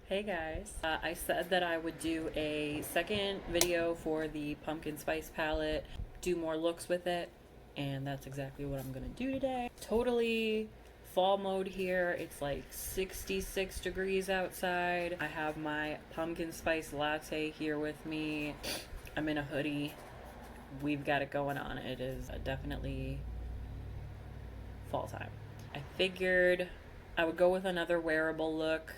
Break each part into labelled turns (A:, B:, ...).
A: Hey guys, I said that I would do a second video for the pumpkin spice palette, do more looks with it, and that's exactly what I'm gonna do today. Totally fall mode here. It's like 66 degrees outside. I have my pumpkin spice latte here with me. I'm in a hoodie. We've got it going on. It is definitely fall time. I figured I would go with another wearable look,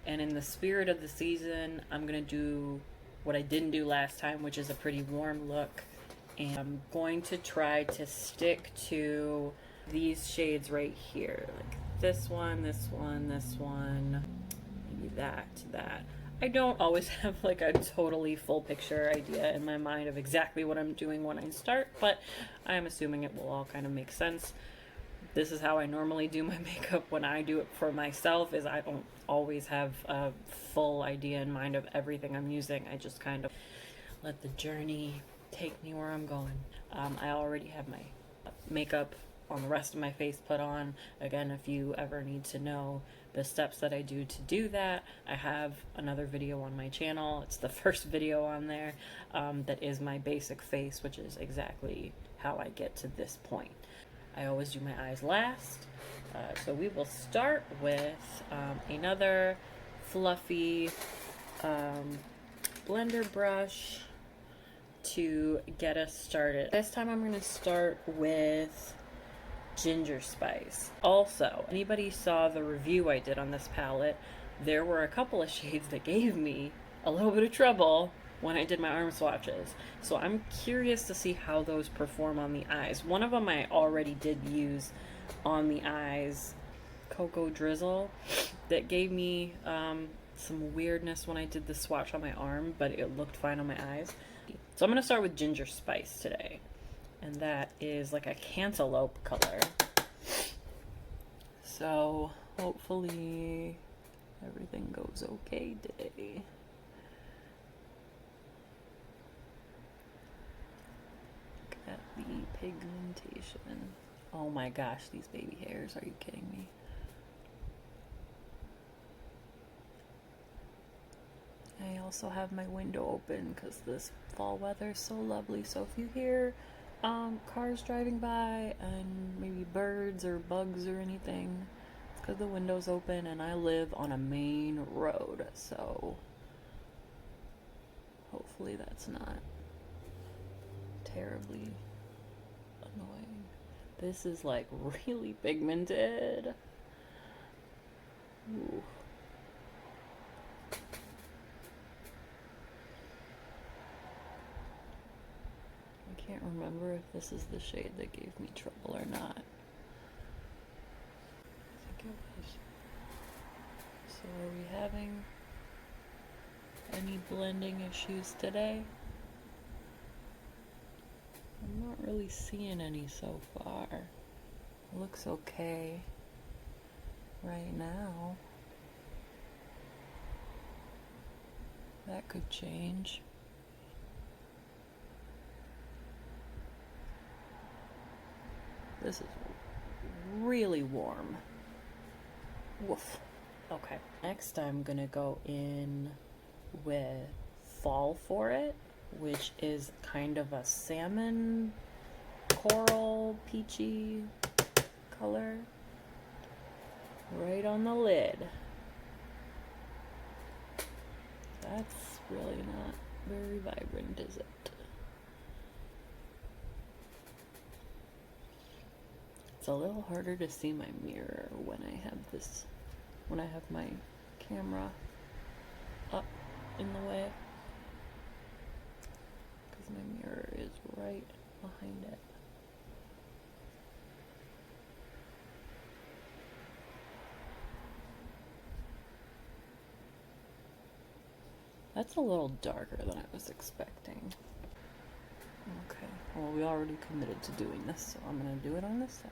A: and in the spirit of the season, I'm gonna do what I didn't do last time, which is a pretty warm look. And I'm going to try to stick to these shades right here. Like this one, this one, this one, maybe that. I don't always have like a totally full picture idea in my mind of exactly what I'm doing when I start, but I'm assuming it will all kind of make sense. This is how I normally do my makeup when I do it for myself, is I don't always have a full idea in mind of everything I'm using. I just kind of let the journey take me where I'm going. I already have my makeup on the rest of my face put on. Again, if you ever need to know the steps that I do to do that, I have another video on my channel. It's the first video on there that is my basic face, which is exactly how I get to this point. I always do my eyes last. So we will start with another fluffy blender brush to get us started. This time I'm going to start with Ginger Spice. Also, anybody saw the review I did on this palette, there were a couple of shades that gave me a little bit of trouble when I did my arm swatches. So I'm curious to see how those perform on the eyes. One of them I already did use on the eyes, Cocoa Drizzle, that gave me some weirdness when I did the swatch on my arm, but it looked fine on my eyes. So I'm going to start with Ginger Spice today, and that is like a cantaloupe color. So hopefully everything goes okay today. Look at the pigmentation. Oh my gosh, these baby hairs, are you kidding me? I also have my window open because this fall weather is so lovely. So if you hear cars driving by and maybe birds or bugs or anything, it's because the window's open and I live on a main road. So hopefully that's not terribly annoying. This is like really pigmented. Ooh. I can't remember if this is the shade that gave me trouble or not. I think it was. So are we having any blending issues today? I'm not really seeing any so far. It looks okay right now. That could change. This is really warm. Woof. Okay, next I'm gonna go in with Fall for It, which is kind of a salmon, coral, peachy color. Right on the lid. That's really not very vibrant, is it? It's a little harder to see my mirror when I have my camera up in the way, because my mirror is right behind it. That's a little darker than I was expecting. Okay, well, we already committed to doing this, so I'm gonna do it on this side.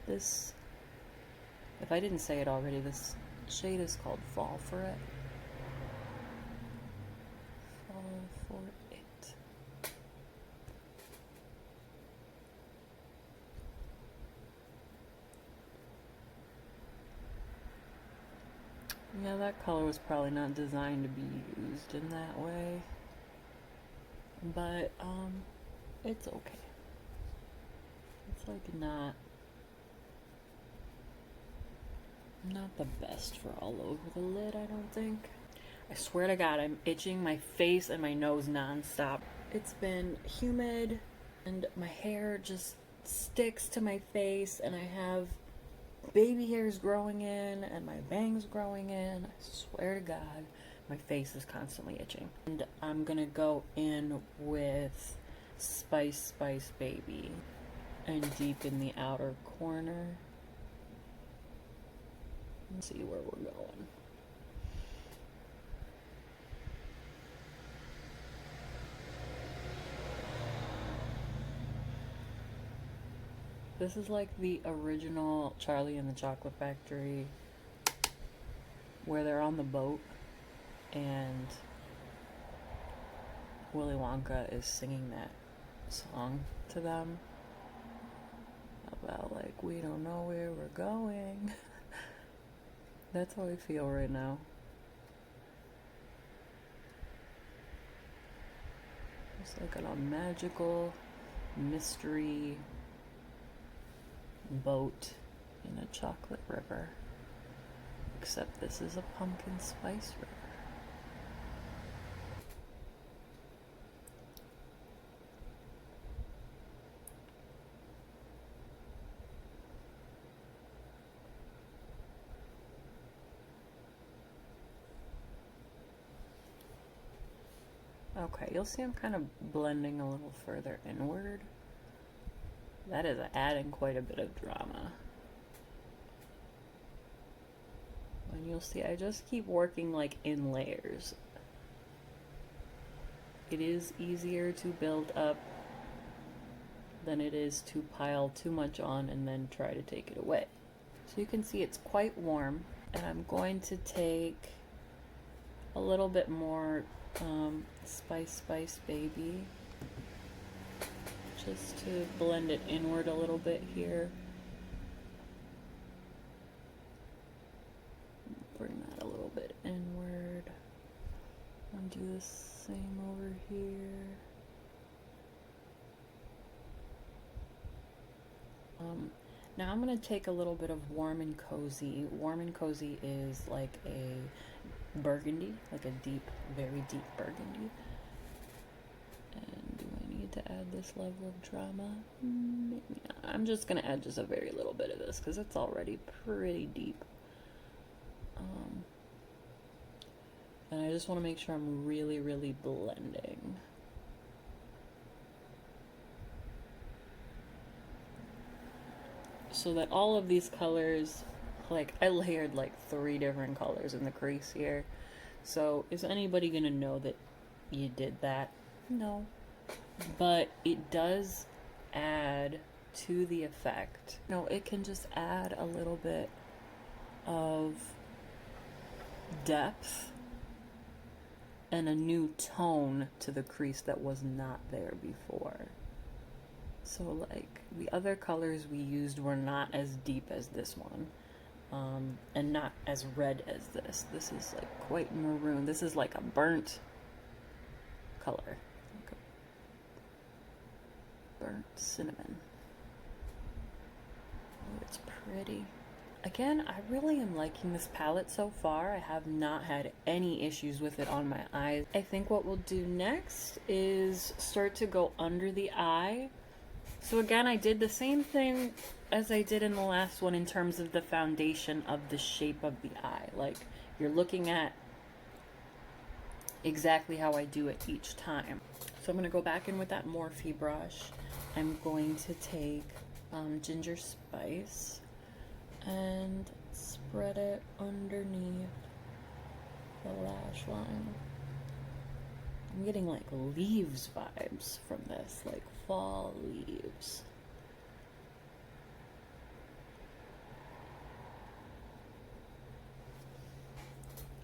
A: This, if I didn't say it already, this shade is called Fall for It. Fall for It. Yeah, that color was probably not designed to be used in that way. But, it's okay. It's like not the best for all over the lid, I don't think. I swear to God, I'm itching my face and my nose nonstop. It's been humid and my hair just sticks to my face, and I have baby hairs growing in and my bangs growing in. I swear to God, my face is constantly itching. And I'm gonna go in with Spice Spice Baby and deepen the outer corner. Let's see where we're going. This is like the original Charlie and the Chocolate Factory, where they're on the boat and Willy Wonka is singing that song to them about like, we don't know where we're going. That's how I feel right now. It's like a magical mystery boat in a chocolate river, except this is a pumpkin spice river. Okay, you'll see I'm kind of blending a little further inward. That is adding quite a bit of drama. And you'll see I just keep working like in layers. It is easier to build up than it is to pile too much on and then try to take it away. So you can see it's quite warm, and I'm going to take a little bit more Spice Spice Baby, just to blend it inward a little bit here. Bring that a little bit inward. And do the same over here. Now I'm going to take a little bit of Warm and Cozy. Warm and Cozy is like a burgundy, like a deep, very deep burgundy. And do I need to add this level of drama? Maybe not. I'm just going to add just a very little bit of this because it's already pretty deep. And I just want to make sure I'm really, really blending. So that all of these colors, like I layered like 3 different colors in the crease here. So is anybody gonna know that you did that? No. But it does add to the effect. No, it can just add a little bit of depth and a new tone to the crease that was not there before. So like the other colors we used were not as deep as this one, and not as red as this. This is like quite maroon. This is like a burnt color, like a burnt cinnamon. Oh, it's pretty. Again, I really am liking this palette so far. I have not had any issues with it on my eyes. I think what we'll do next is start to go under the eye. So again, I did the same thing as I did in the last one in terms of the foundation of the shape of the eye. Like, you're looking at exactly how I do it each time. So I'm going to go back in with that Morphe brush. I'm going to take Ginger Spice and spread it underneath the lash line. I'm getting like leaves vibes from this, like fall leaves.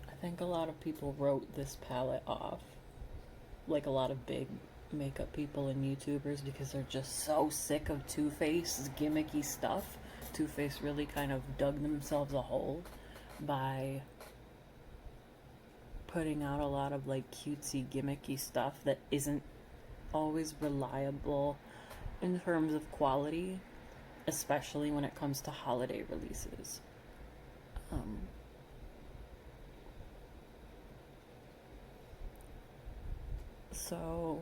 A: I think a lot of people wrote this palette off, like a lot of big makeup people and YouTubers, because they're just so sick of Too Faced's gimmicky stuff. Too Faced really kind of dug themselves a hole by putting out a lot of like cutesy gimmicky stuff that isn't always reliable in terms of quality, especially when it comes to holiday releases. So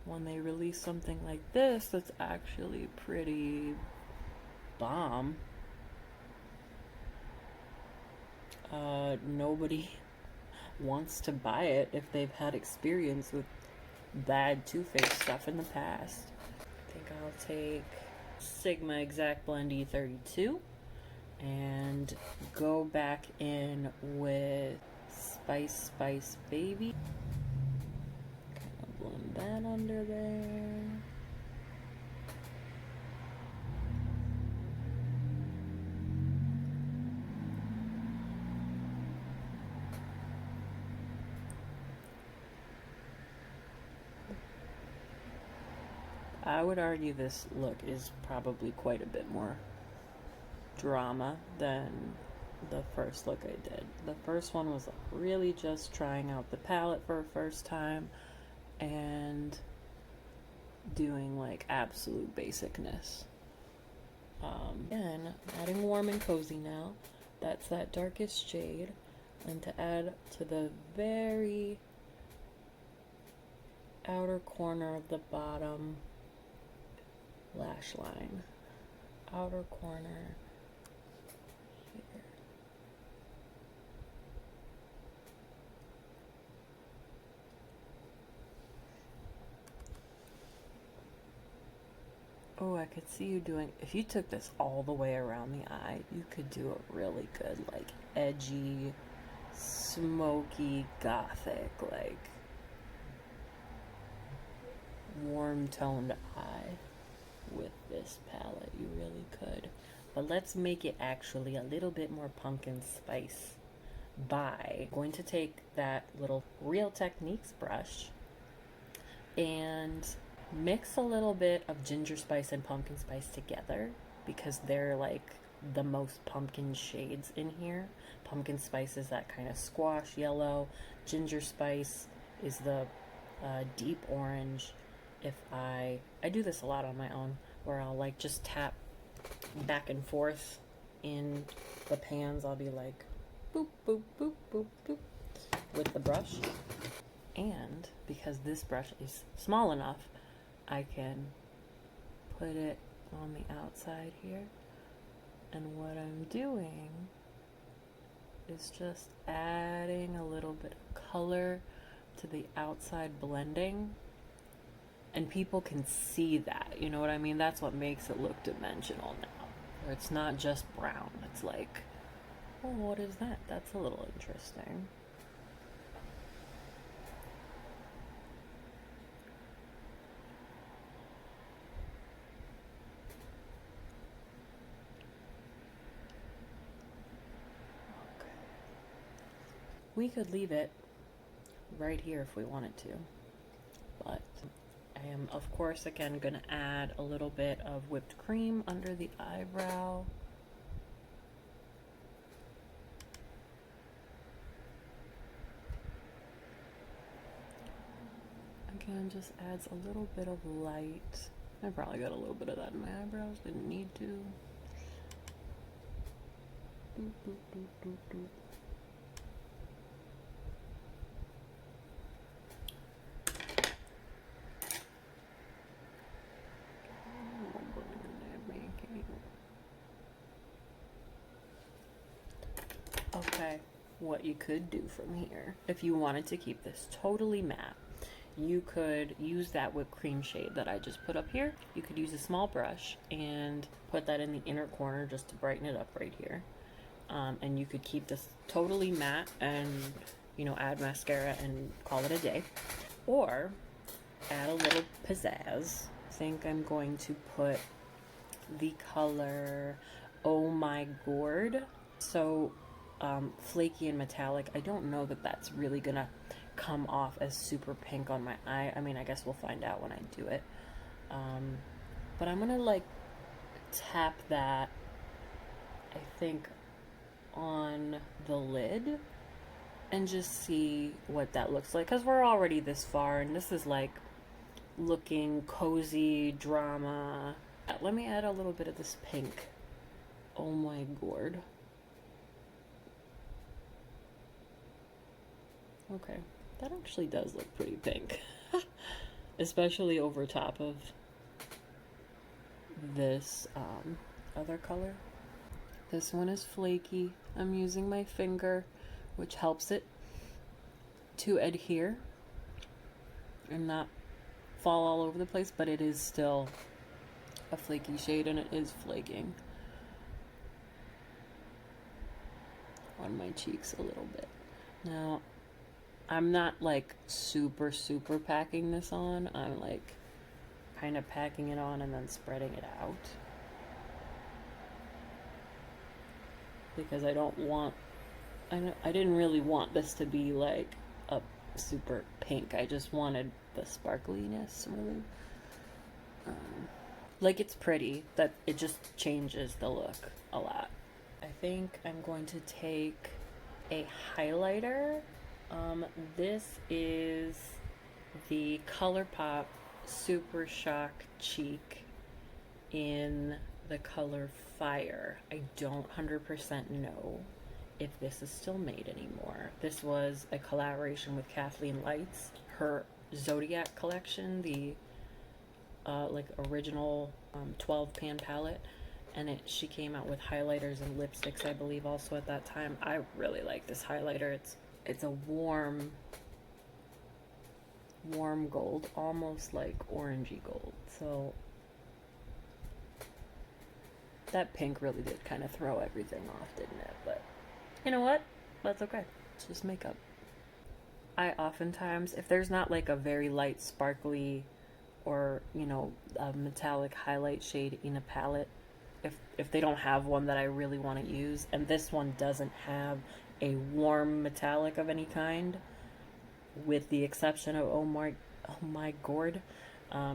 A: when they release something like this that's actually pretty bomb, nobody wants to buy it if they've had experience with bad Too Faced stuff in the past. I think I'll take Sigma Exact Blend E32 and go back in with Spice Spice Baby. Kind of blend that under there. I would argue this look is probably quite a bit more drama than the first look I did. The first one was really just trying out the palette for a first time and doing like absolute basicness. And adding Warm and Cozy now. That's that darkest shade. And to add to the very outer corner of the bottom lash line. Outer corner here. Oh, I could see you doing, if you took this all the way around the eye, you could do a really good, like, edgy, smoky, gothic, like, warm toned eye with this palette. You really could. But let's make it actually a little bit more pumpkin spice by going to take that little Real Techniques brush and mix a little bit of ginger spice and pumpkin spice together because they're like the most pumpkin shades in here. Pumpkin spice is that kind of squash yellow. Ginger spice is the deep orange. If I do this a lot on my own, where I'll like just tap back and forth in the pans. I'll be like boop, boop, boop, boop, boop with the brush. And because this brush is small enough, I can put it on the outside here. And what I'm doing is just adding a little bit of color to the outside blending. And people can see that, you know what I mean? That's what makes it look dimensional now. Where it's not just brown. It's like, oh, what is that? That's a little interesting. Okay. We could leave it right here if we wanted to, but I am, of course, again going to add a little bit of whipped cream under the eyebrow. Again, just adds a little bit of light. I probably got a little bit of that in my eyebrows, didn't need to. Doop, doop, doop, doop, doop. Okay, what you could do from here, if you wanted to keep this totally matte, you could use that whipped cream shade that I just put up here. You could use a small brush and put that in the inner corner just to brighten it up right here. And you could keep this totally matte and, you know, add mascara and call it a day. Or add a little pizzazz. I think I'm going to put the color Oh My Gourd. So flaky and metallic. I don't know that that's really gonna come off as super pink on my eye. I mean, I guess we'll find out when I do it. But I'm gonna like tap that, I think, on the lid and just see what that looks like, because we're already this far and this is like looking cozy drama. Let me add a little bit of this pink. Oh my god. Okay, that actually does look pretty pink. Especially over top of this other color. This one is flaky. I'm using my finger, which helps it to adhere and not fall all over the place, but it is still a flaky shade and it is flaking on my cheeks a little bit. Now, I'm not like super packing this on. I'm like kind of packing it on and then spreading it out, because I don't want, I didn't really want this to be like a super pink. I just wanted the sparkliness, really. Like, it's pretty, that it just changes the look a lot. I think I'm going to take a highlighter. This is the ColourPop Super Shock Cheek in the color Fire. I don't 100% know if this is still made anymore. This was a collaboration with Kathleen Lights, her Zodiac collection, the like original 12 pan palette, and she came out with highlighters and lipsticks, I believe, also at that time. I really like this highlighter. It's a warm gold, almost like orangey gold. So that pink really did kind of throw everything off, didn't it? But you know what? That's okay. It's just makeup. I oftentimes, if there's not like a very light sparkly or, you know, a metallic highlight shade in a palette, if they don't have one that I really want to use, and this one doesn't have a warm metallic of any kind, with the exception of Oh My Gourd, I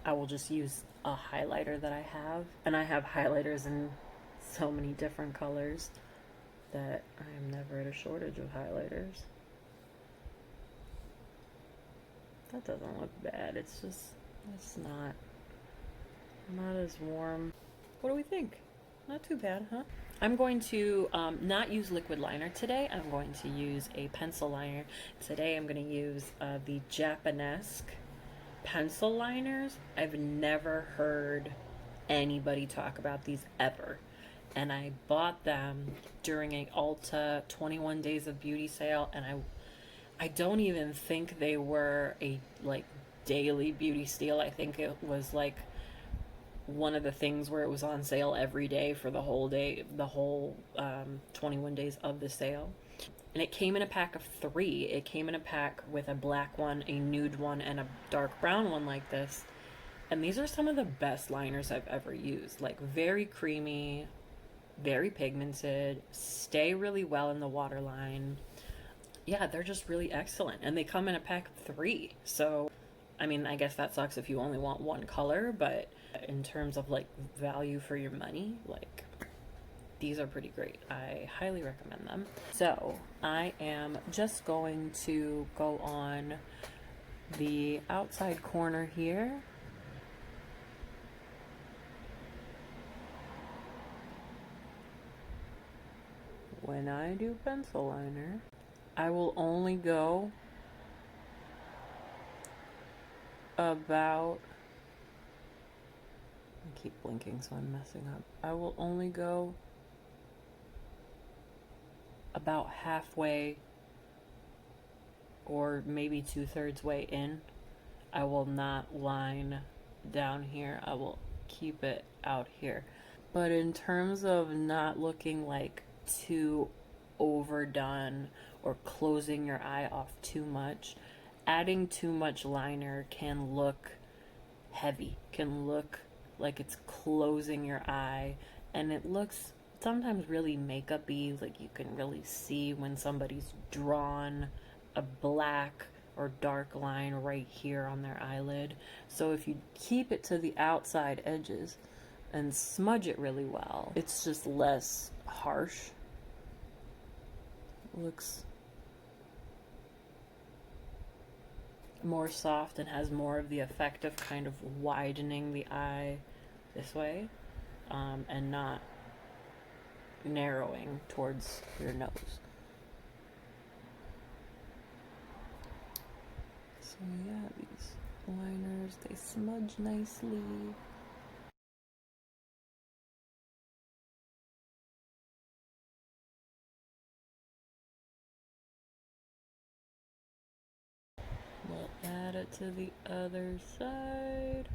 A: will just use a highlighter that I have. And I have highlighters in so many different colors that I am never at a shortage of highlighters. That doesn't look bad. It's just, it's not as warm. What do we think? Not too bad, huh? I'm going to not use liquid liner today. I'm going to use a pencil liner. Today I'm going to use the Japanesque pencil liners. I've never heard anybody talk about these ever. And I bought them during a Ulta 21 Days of Beauty sale, and I don't even think they were a like daily beauty steal. I think it was like one of the things where it was on sale every day for the whole day, the whole 21 days of the sale. And it came in a pack of 3. It came in a pack with a black one, a nude one, and a dark brown one like this. And these are some of the best liners I've ever used. Like, very creamy, very pigmented, stay really well in the waterline. Yeah, they're just really excellent. And they come in a pack of 3. So, I mean, I guess that sucks if you only want one color, but in terms of like value for your money, like, these are pretty great. I highly recommend them. So I am just going to go on the outside corner here. When I do pencil liner, I will only go about, I keep blinking so I'm messing up. I will only go about halfway or maybe 2/3 way in. I will not line down here. I will keep it out here. But in terms of not looking like too overdone or closing your eye off too much, adding too much liner can look heavy, can look like it's closing your eye, and it looks sometimes really makeup-y. Like, you can really see when somebody's drawn a black or dark line right here on their eyelid. So if you keep it to the outside edges and smudge it really well, it's just less harsh. looks more soft and has more of the effect of kind of widening the eye this way, and not narrowing towards your nose. So yeah, these liners, they smudge nicely. We'll add it to the other side.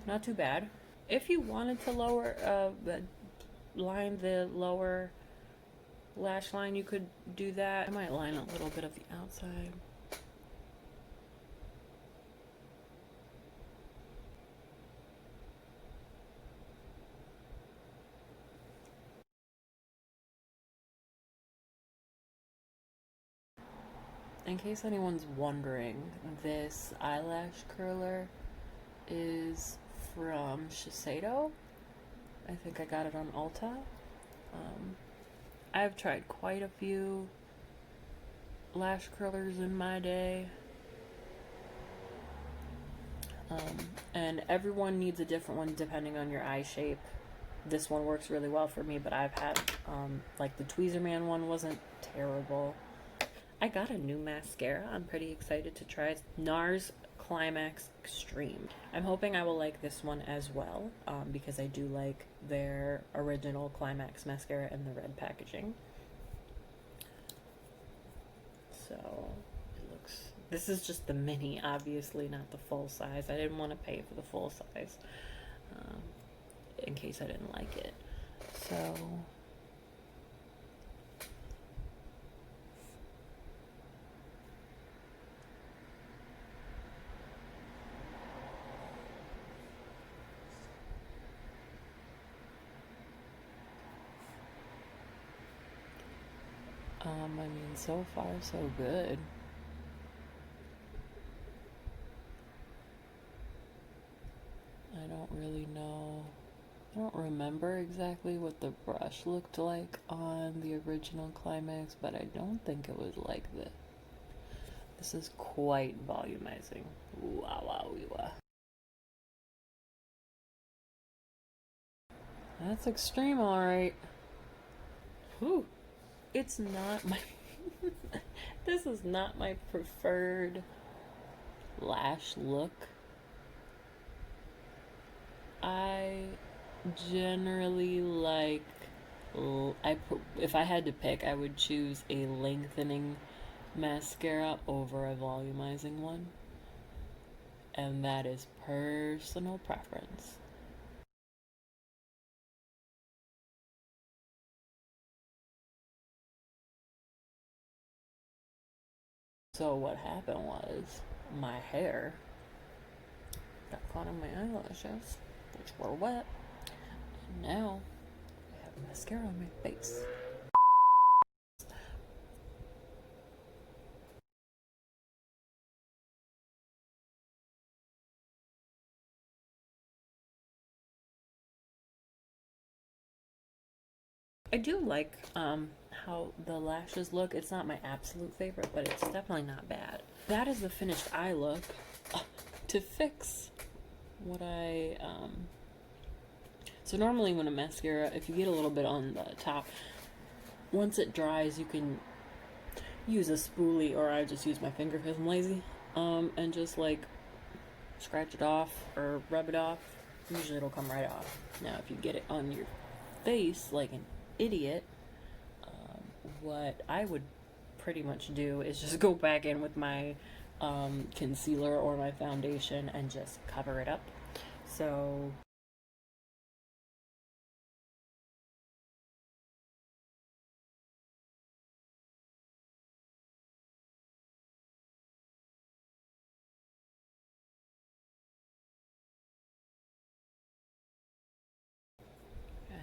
A: Not too bad. If you wanted to line the lower lash line, you could do that. I might line a little bit of the outside. In case anyone's wondering, this eyelash curler is from Shiseido. I think I got it on Ulta. I've tried quite a few lash curlers in my day. And everyone needs a different one depending on your eye shape. This one works really well for me, but I've had, like the Tweezerman one wasn't terrible. I got a new mascara I'm pretty excited to try. It's NARS Climax Extreme. I'm hoping I will like this one as well, because I do like their original Climax mascara in the red packaging. So it looks, this is just the mini, obviously not the full size. I didn't want to pay for the full size, in case I didn't like it. So I mean, so far so good. I don't really know. I don't remember exactly what the brush looked like on the original Climax, but I don't think it was like this. This is quite volumizing. Wow, wow, wow. That's extreme, alright. Whew. It's not my... This is not my preferred lash look. I generally like... if I had to pick, I would choose a lengthening mascara over a volumizing one. And that is personal preference. So what happened was, my hair got caught on my eyelashes, which were wet, and now I have mascara on my face. I do like how the lashes look. It's not my absolute favorite, but it's definitely not bad. That is the finished eye look. To fix what I so normally when a mascara, if you get a little bit on the top, once it dries you can use a spoolie, or I just use my finger because I'm lazy, and just like scratch it off or rub it off. Usually it'll come right off. Now if you get it on your face like an idiot, what I would pretty much do is just go back in with my concealer or my foundation and just cover it up. So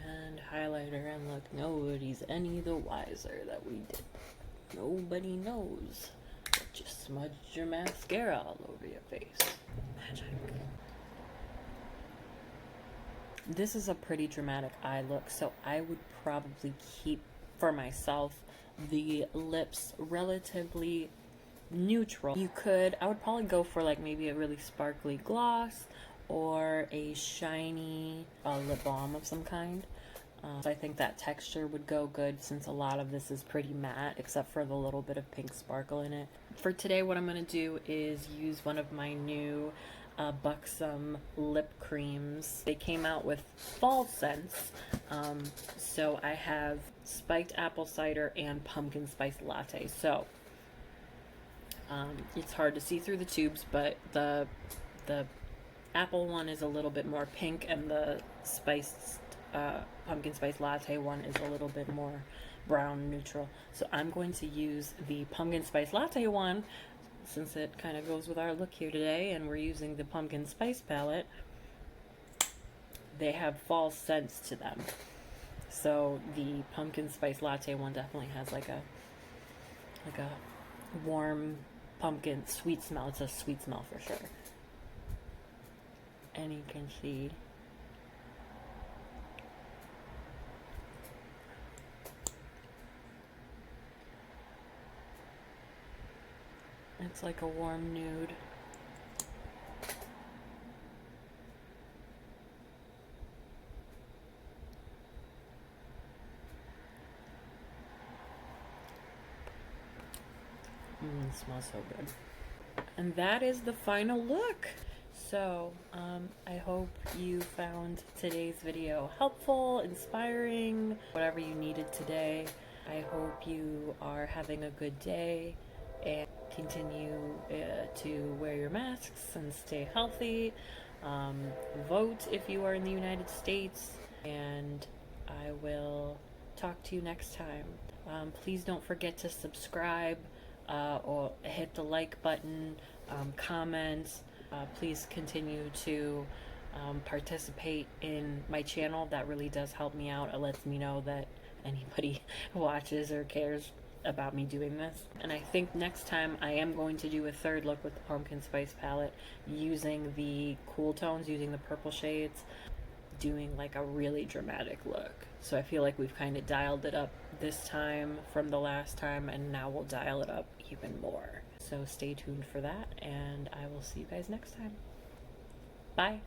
A: and highlighter, and look, nobody's any the wiser that we did. Nobody knows what Just smudge your mascara all over your face. Magic. This is a pretty dramatic eye look, so I would probably keep for myself the lips relatively neutral. I would probably go for like maybe a really sparkly gloss or a shiny lip balm of some kind. So I think that texture would go good since a lot of this is pretty matte except for the little bit of pink sparkle in it. For today, what I'm going to do is use one of my new Buxom lip creams. They came out with fall scents, so I have spiked apple cider and pumpkin spice latte. So it's hard to see through the tubes, but the apple one is a little bit more pink, and the spiced pumpkin spice latte one is a little bit more brown neutral. So I'm going to use the pumpkin spice latte one since it kind of goes with our look here today, and we're using the pumpkin spice palette. They have fall scents to them, so the pumpkin spice latte one definitely has like a warm pumpkin sweet smell. It's a sweet smell for sure. And you can see it's like a warm nude. It smells so good. And that is the final look. So, I hope you found today's video helpful, inspiring, whatever you needed today. I hope you are having a good day and continue to wear your masks and stay healthy. Vote if you are in the United States, and I will talk to you next time. Please don't forget to subscribe or hit the like button, comment. Please continue to participate in my channel. That really does help me out. It lets me know that anybody watches or cares about me doing this. And I think next time I am going to do a third look with the pumpkin spice palette, using the cool tones, using the purple shades, doing like a really dramatic look. So I feel like we've kind of dialed it up this time from the last time, and now we'll dial it up even more. So stay tuned for that, and I will see you guys next time. Bye.